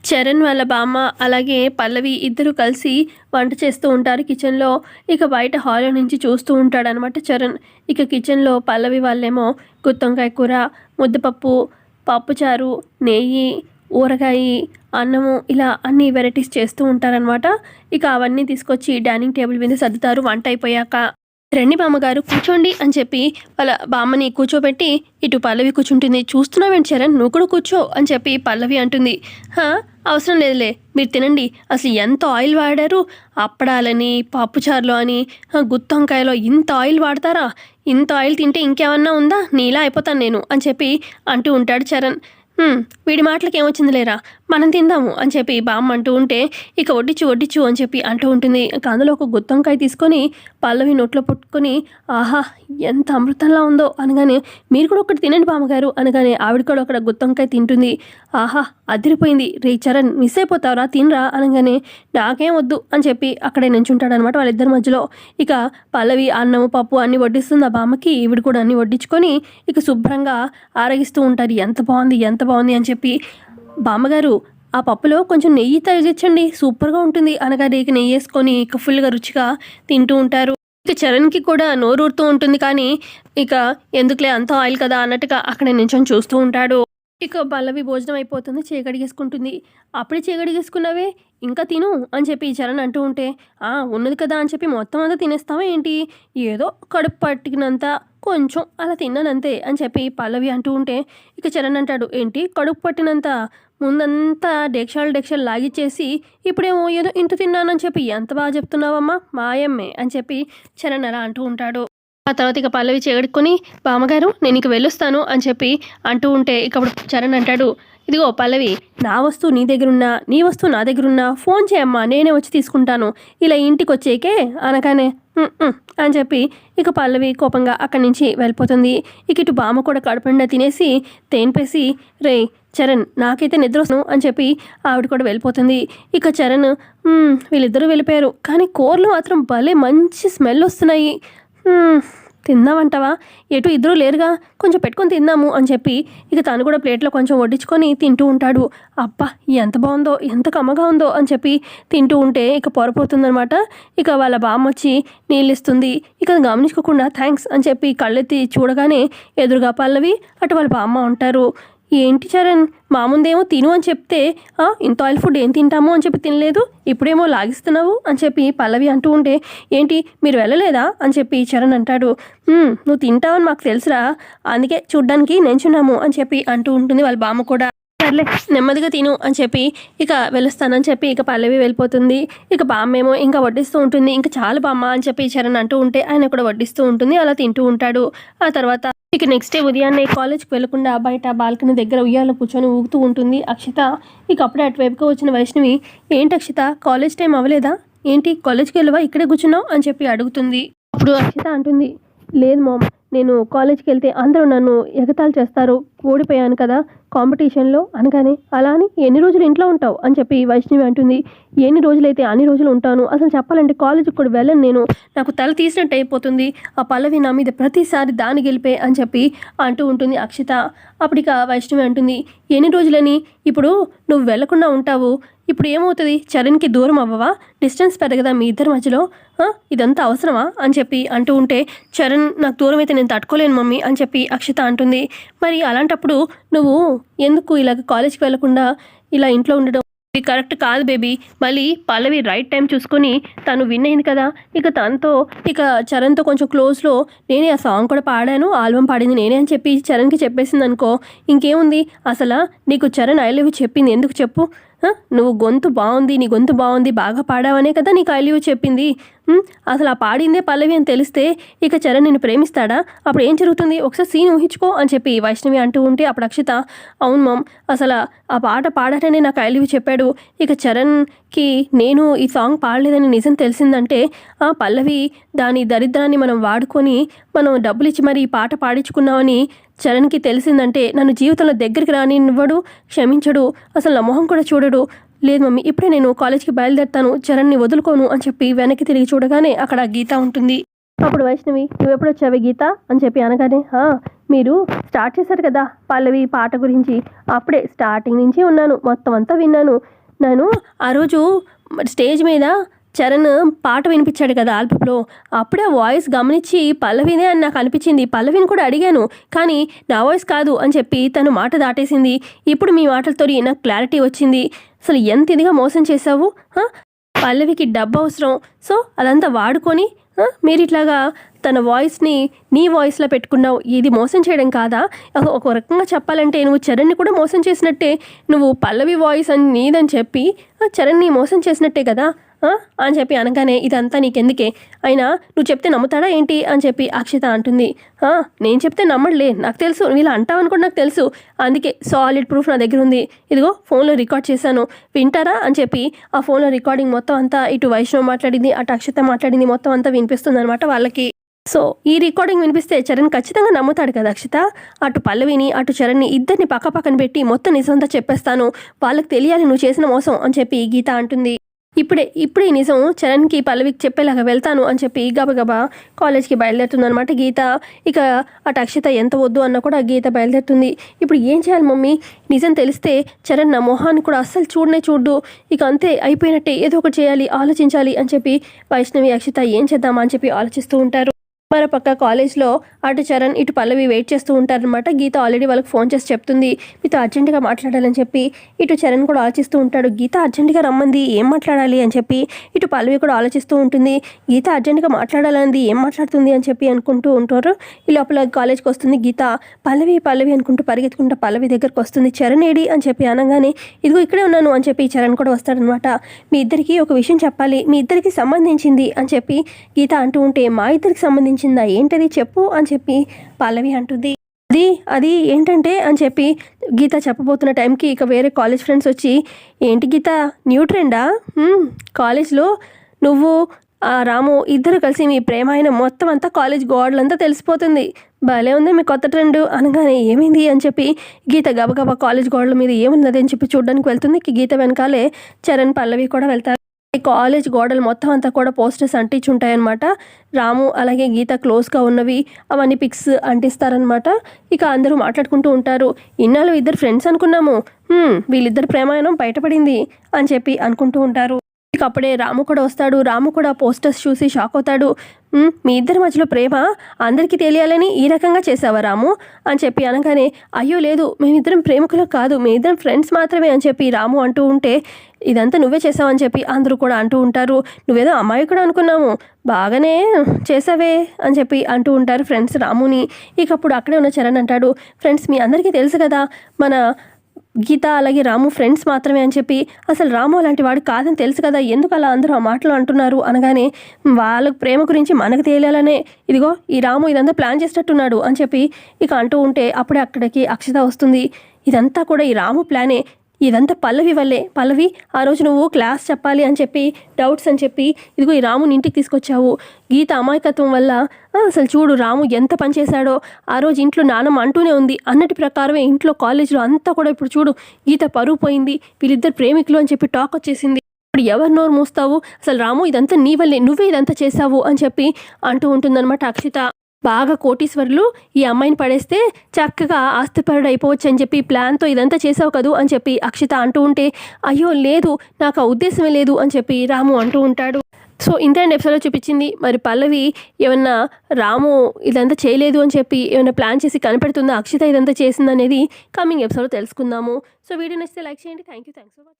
చరణ్ వాళ్ళ బామ్మ అలాగే పల్లవి ఇద్దరు కలిసి వంట చేస్తూ ఉంటారు కిచెన్లో. ఇక బయట హాల్లో నుంచి చూస్తూ ఉంటాడనమాట చరణ్. ఇక కిచెన్లో పల్లవి వాళ్ళేమో గుత్తొంకాయ కూర, ముద్దపప్పు, పప్పుచారు, నెయ్యి, ఊరగాయ, అన్నము ఇలా అన్ని వెరైటీస్ చేస్తూ ఉంటారనమాట. ఇక అవన్నీ తీసుకొచ్చి డైనింగ్ టేబుల్ మీద సర్దుతారు వంట అయిపోయాక. రండి బామ్మగారు కూర్చోండి అని చెప్పి వాళ్ళ బామ్మని కూర్చోబెట్టి ఇటు పల్లవి కూర్చుంటుంది. చూస్తున్నావేంటి చరణ్, నువ్వు కూడా కూర్చో అని చెప్పి పల్లవి అంటుంది. అవసరం లేదులే, మీరు తినండి. అసలు ఎంత ఆయిల్ వాడారు, అప్పడాలని పప్పుచారులో అని గుత్తొంకాయలో ఇంత ఆయిల్ వాడతారా? ఇంత ఆయిల్ తింటే ఇంకేమన్నా ఉందా, నీలా అయిపోతాను నేను అని చెప్పి అంటూ ఉంటాడు చరణ్. వీడి మాటలకి ఏమొచ్చింది లేరా, మనం తిందాము అని చెప్పి బామ్మ అంటూ ఉంటే ఇక వడ్డించు అని చెప్పి అంటూ ఉంటుంది. ఇక అందులో ఒక గుత్తొంకాయ తీసుకొని పల్లవి నోట్లో పుట్టుకొని ఆహా ఎంత అమృతంలా ఉందో అనగానే, మీరు కూడా ఒకటి తినండి బామ్మగారు అనగానే ఆవిడ కూడా ఒక గుత్తొంకాయ తింటుంది. ఆహా అదిరిపోయింది, రే చరణ్ మిస్ అయిపోతావురా తినరా అనగానే, నాకేం వద్దు అని చెప్పి అక్కడే నించుంటాడు అనమాట వాళ్ళిద్దరి మధ్యలో. ఇక పల్లవి అన్నము పప్పు అన్ని వడ్డిస్తుంది ఆ బామ్మకి. ఈవిడ కూడా అన్ని వడ్డించుకొని ఇక శుభ్రంగా ఆరగిస్తూ ఉంటారు. ఎంత బాగుంది అని చెప్పి, బామ్మగారు ఆ పప్పులో కొంచెం నెయ్యి తగిలించండి సూపర్గా ఉంటుంది అనగానే ఇక నెయ్యి వేసుకొని ఇక ఫుల్గా రుచిగా తింటూ ఉంటారు. ఇక చరణ్కి కూడా నోరూరుతూ ఉంటుంది, కానీ ఇక ఎందుకులే అంత ఆయిల్ కదా అన్నట్టుగా అక్కడ నించొని చూస్తూ ఉంటాడు. ఇక పల్లవి భోజనం అయిపోతుంది, చేగడిగేసుకుంటుంది. అప్పుడే చేగడిగేసుకున్నావే ఇంకా తిను అని చెప్పి చరణ్ అంటూ ఉంటే, ఉన్నది కదా అని చెప్పి మొత్తం అంతా తినేస్తావా ఏంటి, ఏదో కడుపు పట్టినంత కొంచెం అలా తిన్నానంతే అని చెప్పి పల్లవి అంటూ ఉంటే ఇక చరణ్ అంటాడు, ఏంటి కడుపు పట్టినంత, ముందంతా డెక్షాలు లాగిచ్చేసి ఇప్పుడేమో ఏదో ఇంత తిన్నానని చెప్పి ఎంత బాగా చెప్తున్నావమ్మా మాయమ్మే అని చెప్పి చరణ్ అలా అంటూ ఉంటాడు. ఆ తర్వాత ఇక పల్లవి చేగడుకొని, బామ్మగారు నేను ఇక వెళ్ళొస్తాను అని చెప్పి అంటూ ఉంటే ఇక అప్పుడు చరణ్ అంటాడు, ఇదిగో పల్లవి, నా వస్తువు నీ దగ్గరున్నా నీ వస్తువు నా దగ్గరున్నా ఫోన్ చేయమ్మా, నేనే వచ్చి తీసుకుంటాను, ఇలా ఇంటికి వచ్చేకే అనగానే అని చెప్పి ఇక పల్లవి కోపంగా అక్కడి నుంచి వెళ్ళిపోతుంది. ఇక ఇటు బామ్మ కూడా కడుపుండా తినేసి తేనిపేసి, రే చరణ్ నాకైతే నిద్ర వస్తాను అని చెప్పి ఆవిడ కూడా వెళ్ళిపోతుంది. ఇక చరణ్ వీళ్ళిద్దరూ వెళ్ళిపోయారు, కానీ కూరలు మాత్రం భలే మంచి స్మెల్ వస్తున్నాయి, తిందామంటావా, ఎటు ఇద్దరు లేరుగా కొంచెం పెట్టుకొని తిందాము అని చెప్పి ఇక తను కూడా ప్లేట్లో కొంచెం వడ్డించుకొని తింటూ ఉంటాడు. అబ్బా ఎంత బాగుందో ఎంత కమ్మగా ఉందో అని చెప్పి తింటూ ఉంటే ఇక పొరపోతుందనమాట. ఇక వాళ్ళ బామ్మ వచ్చి నీళ్ళు ఇస్తుంది. ఇక గమనించుకోకుండా థ్యాంక్స్ అని చెప్పి కళ్ళెత్తి చూడగానే ఎదురుగా పల్లవి అటు వాళ్ళ బామ్మ ఉంటారు. ఏంటి చరణ్, మా ముందేమో తిను అని చెప్తే ఇంత ఆయిల్ ఫుడ్ ఏం తింటాము అని చెప్పి తినలేదు, ఇప్పుడేమో లాగిస్తున్నావు అని చెప్పి పల్లవి అంటూ ఉంటే, ఏంటి మీరు వెళ్ళలేదా అని చెప్పి చరణ్ అంటాడు. నువ్వు తింటావని మాకు తెలుసురా, అందుకే చూడ్డానికి నించున్నాము అని చెప్పి అంటూ ఉంటుంది వాళ్ళ బామ్మ కూడా. సర్లే నెమ్మదిగా తిను అని చెప్పి ఇక వెళ్ళొస్తానని చెప్పి ఇక పల్లవి వెళ్ళిపోతుంది. ఇక బామ్మ ఏమో ఇంకా వడ్డిస్తూ ఉంటుంది. ఇంకా చాలు బామ్మ అని చెప్పి చరణ్ అంటూ ఉంటే ఆయన కూడా వడ్డిస్తూ ఉంటుంది, అలా తింటూ ఉంటాడు. ఆ తర్వాత ఇక నెక్స్ట్ డే ఉదయాన్నే కాలేజ్కి వెళ్లకుండా బయట బాల్కనీ దగ్గర ఉయ్యాలో కూర్చొని ఊగుతూ ఉంటుంది అక్షిత. ఇక అప్పుడే అటువైపుగా వచ్చిన వైష్ణవి, ఏంటి అక్షిత కాలేజ్ టైం అవ్వలేదా, ఏంటి కాలేజ్కి వెళ్ళవా ఇక్కడే కూర్చున్నావు అని చెప్పి అడుగుతుంది. అప్పుడు అక్షిత అంటుంది, లేదు మామ్, నేను కాలేజ్కి వెళ్తే అందరూ నన్ను ఎగతాళి చేస్తారు, ఓడిపోయాను కదా కాంపిటీషన్లో అనగానే, అలా అని ఎన్ని రోజులు ఇంట్లో ఉంటావు అని చెప్పి వైష్ణవి అంటుంది. ఎన్ని రోజులైతే అన్ని రోజులు ఉంటాను, అసలు చెప్పాలంటే కాలేజీకి కూడా వెళ్ళను నేను, నాకు తల తీసినట్టు అయిపోతుంది, ఆ పల్లవి నా మీద ప్రతిసారి దాని గెలిపే అని చెప్పి అంటూ ఉంటుంది అక్షిత. అప్పటిక వైష్ణవి అంటుంది, ఎన్ని రోజులని, ఇప్పుడు నువ్వు వెళ్లకుండా ఉంటావు, ఇప్పుడు ఏమవుతుంది, చరణ్కి దూరం అవ్వవా, డిస్టెన్స్ పెరగదా మీ ఇద్దరి మధ్యలో, ఇదంతా అవసరమా అని చెప్పి అంటూ ఉంటే, చరణ్ నాకు దూరం అయితే నేను తట్టుకోలేను మమ్మీ అని చెప్పి అక్షిత అంటుంది. మరి అలాంటప్పుడు నువ్వు ఎందుకు ఇలాగ కాలేజ్కి వెళ్లకుండా ఇలా ఇంట్లో ఉండడం, ఇది కరెక్ట్ కాదు బేబీ. మళ్ళీ పల్లవి రైట్ టైం చూసుకొని తను విన్ అయింది కదా, ఇక తనతో ఇక చరణ్తో కొంచెం క్లోజ్లో నేనే ఆ సాంగ్ కూడా పాడాను, ఆల్బమ్ పాడింది నేనే అని చెప్పి చరణ్కి చెప్పేసింది అనుకో, ఇంకేముంది, అసలు నీకు చరణ్ ఐ లవ్ యూ చెప్పింది ఎందుకు చెప్పు, నువ్వు గొంతు బాగుంది, నీ గొంతు బాగుంది, బాగా పాడావనే కదా నీకు ఐ లవ్ యూ చెప్పింది. అసలు ఆ పాడిందే పల్లవి అని తెలిస్తే ఇక చరణ్ నిన్ను ప్రేమిస్తాడా, అప్పుడు ఏం జరుగుతుంది, ఒకసారి సీన్ ఊహించుకో అని చెప్పి వైష్ణవి అంటూ ఉంటే అప్పుడు అక్షిత, అవును మామ్, అసలు ఆ పాట పాడారనే నాకు ఐ లవ్ యూ చెప్పాడు, ఇక చరణ్కి నేను ఈ సాంగ్ పాడలేదని నిజం తెలిసిందంటే ఆ పల్లవి దాని దరిద్రాన్ని మనం వాడుకొని మనం డబ్బులు ఇచ్చి మరి ఈ పాట పాడించుకున్నామని చరణ్కి తెలిసిందంటే నన్ను జీవితంలో దగ్గరికి రానివ్వడు, క్షమించడు, అసలు నా మొహం కూడా చూడడు. లేదు మమ్మీ, ఇప్పుడే నేను కాలేజ్కి బయలుదేరుతాను, చరణ్ని వదులుకోను అని చెప్పి వెనక్కి తిరిగి చూడగానే అక్కడ గీత ఉంటుంది. అప్పుడు వైష్ణవి, నువ్వు ఎప్పుడు వచ్చావే గీత అని చెప్పి అనగానే, మీరు స్టార్ట్ చేశారు కదా పల్లవి పాట గురించి, అప్పుడే స్టార్టింగ్ నుంచి ఉన్నాను, మొత్తం అంతా విన్నాను. నేను ఆ రోజు స్టేజ్ మీద చరణ్ పాట వినిపించాడు కదా ఆల్బమ్లో, అప్పుడే వాయిస్ గమనించి పల్లవినే అని నాకు అనిపించింది. పల్లవిని కూడా అడిగాను, కానీ నా వాయిస్ కాదు అని చెప్పి తను మాట దాటేసింది. ఇప్పుడు మీ మాటలతో నాకు క్లారిటీ వచ్చింది. అసలు ఎంత ఇదిగా మోసం చేశావు. పల్లవికి డబ్బు అవసరం, సో అదంతా వాడుకొని మీరు ఇట్లాగా తన వాయిస్ని నీ వాయిస్లో పెట్టుకున్నావు. ఇది మోసం చేయడం కాదా? ఒక రకంగా చెప్పాలంటే నువ్వు చరణ్ని కూడా మోసం చేసినట్టే. నువ్వు పల్లవి వాయిస్ అని నీదని చెప్పి చరణ్ని మోసం చేసినట్టే కదా అని చెప్పి అనగానే, ఇదంతా నీకెందుకే, అయినా నువ్వు చెప్తే నమ్ముతాడా ఏంటి అని చెప్పి అక్షిత అంటుంది. నేను చెప్తే నమ్మడులే, నాకు తెలుసు నువ్వు ఇలా అంటావు అని కూడా నాకు తెలుసు, అందుకే సాలిడ్ ప్రూఫ్ నా దగ్గర ఉంది, ఇదిగో ఫోన్లో రికార్డ్ చేశాను, వింటారా అని చెప్పి ఆ ఫోన్లో రికార్డింగ్ మొత్తం అంతా ఇటు వైష్ణవ్ మాట్లాడింది, అటు అక్షిత మాట్లాడింది, మొత్తం అంతా వినిపిస్తుంది అనమాట వాళ్ళకి. సో ఈ రికార్డింగ్ వినిపిస్తే చరణ్ ఖచ్చితంగా నమ్ముతాడు కదా అక్షిత. అటు పల్లవిని అటు చరణ్ని ఇద్దరిని పక్కన పెట్టి మొత్తం నిజంతా చెప్పేస్తాను, వాళ్ళకి తెలియాలి నువ్వు చేసిన మోసం అని చెప్పి గీత అంటుంది. ఇప్పుడే ఈ నిజం చరణ్కి పల్లవికి చెప్పేలాగా వెళ్తాను అని చెప్పి గబగబా కాలేజ్కి బయలుదేరుతుంది అనమాట గీత. ఇక అటు అక్షిత ఎంత వద్దు అన్నా కూడా గీత బయలుదేరుతుంది. ఇప్పుడు ఏం చేయాలి మమ్మీ, నిజం తెలిస్తే చరణ్ నా మొహాన్ని కూడా అస్సలు చూడు, ఇక అంతే అయిపోయినట్టే, ఏదో ఒకటి చేయాలి, ఆలోచించాలి అని చెప్పి వైష్ణవి అక్షిత ఏం చేద్దామా అని చెప్పి ఆలోచిస్తూ ఉంటారు. మరోపక్క కాలేజ్లో అటు చరణ్ ఇటు పల్లవి వెయిట్ చేస్తూ ఉంటారనమాట. గీత ఆల్రెడీ వాళ్ళకి ఫోన్ చేసి చెప్తుంది మీతో అర్జెంటుగా మాట్లాడాలని చెప్పి. ఇటు చరణ్ కూడా ఆలోచిస్తూ ఉంటాడు, గీత అర్జెంటుగా రమ్మంది, ఏం మాట్లాడాలి అని చెప్పి. ఇటు పల్లవి కూడా ఆలోచిస్తూ ఉంటుంది, గీత అర్జెంటుగా మాట్లాడాలని ఏం మాట్లాడుతుంది అని చెప్పి అనుకుంటూ ఉంటారు. ఈ లోపల కాలేజ్కి వస్తుంది గీత. పల్లవి అనుకుంటూ పరిగెత్తుకుంటూ పల్లవి దగ్గరకు వస్తుంది. చరణ్ ఏడి అని చెప్పి అనగానే, ఇదిగో ఇక్కడే ఉన్నాను అని చెప్పి చరణ్ కూడా వస్తాడనమాట. మీ ఇద్దరికి ఒక విషయం చెప్పాలి, మీ ఇద్దరికి సంబంధించింది అని చెప్పి గీత అంటూ ఉంటే, మా ఇద్దరికి సంబంధించిందా, ఏంటది చెప్పు అని చెప్పి పల్లవి అంటుంది. అది ఏంటంటే అని చెప్పి గీత చెప్పబోతున్న టైంకి ఇక వేరే కాలేజ్ ఫ్రెండ్స్ వచ్చి, ఏంటి గీత న్యూ ట్రెండా, కాలేజ్లో నువ్వు రాము ఇద్దరు కలిసి మీ ప్రేమ అయిన మొత్తం అంతా కాలేజ్ గోడలంతా తెలిసిపోతుంది, భలే ఉంది మీ కొత్త ట్రెండ్ అనగానే, ఏమైంది అని చెప్పి గీత గబగబా కాలేజ్ గోడల మీద ఏమున్నది అని చెప్పి చూడడానికి వెళ్తుంది. గీత వెనకాలే చరణ్ పల్లవి కూడా వెళ్తారు. ఈ కాలేజ్ గోడలు మొత్తం అంతా కూడా పోస్టర్స్ అంటించి ఉంటాయన్నమాట. రాము అలాగే గీత క్లోజ్గా ఉన్నవి అవన్నీ పిక్స్ అంటిస్తారనమాట. ఇక అందరూ మాట్లాడుకుంటూ ఉంటారు. ఇన్నాళ్ళు ఇద్దరు ఫ్రెండ్స్ అనుకున్నాము, వీళ్ళిద్దరు ప్రేమాయణం బయటపడింది అని చెప్పి అనుకుంటూ ఉంటారు. ఇక అప్పుడే రాము కూడా వస్తాడు. రాము కూడా పోస్టర్స్ చూసి షాక్ అవుతాడు. మీ ఇద్దరి మధ్యలో ప్రేమ అందరికీ తెలియాలని ఈ రకంగా చేసావా రాము అని చెప్పి అనగానే, అయ్యో లేదు, మేమిద్దరం ప్రేమికులు కాదు, మేమిద్దరం ఫ్రెండ్స్ మాత్రమే అని చెప్పి రాము అంటూ ఉంటే, ఇదంతా నువ్వే చేసావని చెప్పి అందరూ కూడా అంటూ ఉంటారు. నువ్వేదో అమ్మాయి కూడా అనుకున్నాము, బాగానే చేసావే అని చెప్పి అంటూ ఉంటారు ఫ్రెండ్స్ రాముని. ఇక అప్పుడు అక్కడే ఉన్న చరణ్ అంటాడు, ఫ్రెండ్స్ మీ అందరికీ తెలుసు కదా మన గీత అలాగే రాము ఫ్రెండ్స్ మాత్రమే అని చెప్పి, అసలు రాము అలాంటి వాడు కాదని తెలుసు కదా, ఎందుకు అలా అందరూ ఆ మాటలు అంటున్నారు అనగానే, వాళ్ళ ప్రేమ గురించి మనకు తెలియాలనే ఇదిగో ఈ రాము ఇదంతా ప్లాన్ చేసినట్టున్నాడు అని చెప్పి ఇక అంటూ ఉంటే, అప్పుడే అక్కడికి అక్షిత వస్తుంది. ఇదంతా కూడా ఈ రాము ప్లానే, ఇదంతా పల్లవి వల్లే. పల్లవి ఆ రోజు నువ్వు క్లాస్ చెప్పాలి అని చెప్పి డౌట్స్ అని చెప్పి ఇదిగో ఈ రాముని ఇంటికి తీసుకొచ్చావు. గీత అమాయకత్వం వల్ల అసలు చూడు రాము ఎంత పని చేశాడో, ఆ రోజు ఇంట్లో నానమ్మ అంటూనే ఉంది, అన్నటి ప్రకారమే ఇంట్లో కాలేజీలో అంతా కూడా ఇప్పుడు చూడు గీత పరువు పోయింది, వీళ్ళిద్దరు ప్రేమికులు అని చెప్పి టాక్ వచ్చేసింది, ఇప్పుడు ఎవరు నోరు మూస్తావు, అసలు రాము ఇదంతా నీ వల్లే, నువ్వే ఇదంతా చేశావు అని చెప్పి అంటూ ఉంటుందన్నమాట అక్షిత. బాగా కోటీశ్వరులు ఈ అమ్మాయిని పడేస్తే చక్కగా ఆస్తిపరుడు అయిపోవచ్చు అని చెప్పి ప్లాన్తో ఇదంతా చేసావు కదూ అని చెప్పి అక్షిత అంటూ ఉంటే, అయ్యో లేదు నాకు ఆ ఉద్దేశమే లేదు అని చెప్పి రాము అంటూ ఉంటాడు. సో ఇంత ఎపిసోడ్లో చూపించింది. మరి పల్లవి ఏమన్నా రాము ఇదంతా చేయలేదు అని చెప్పి ఏమైనా ప్లాన్ చేసి కనిపెడుతుందా, అక్షిత ఇదంతా చేసిందనేది కమింగ్ ఎపిసోడ్లో తెలుసుకుందాము. సో వీడియో నచ్చితే లైక్ చేయండి. Thank you.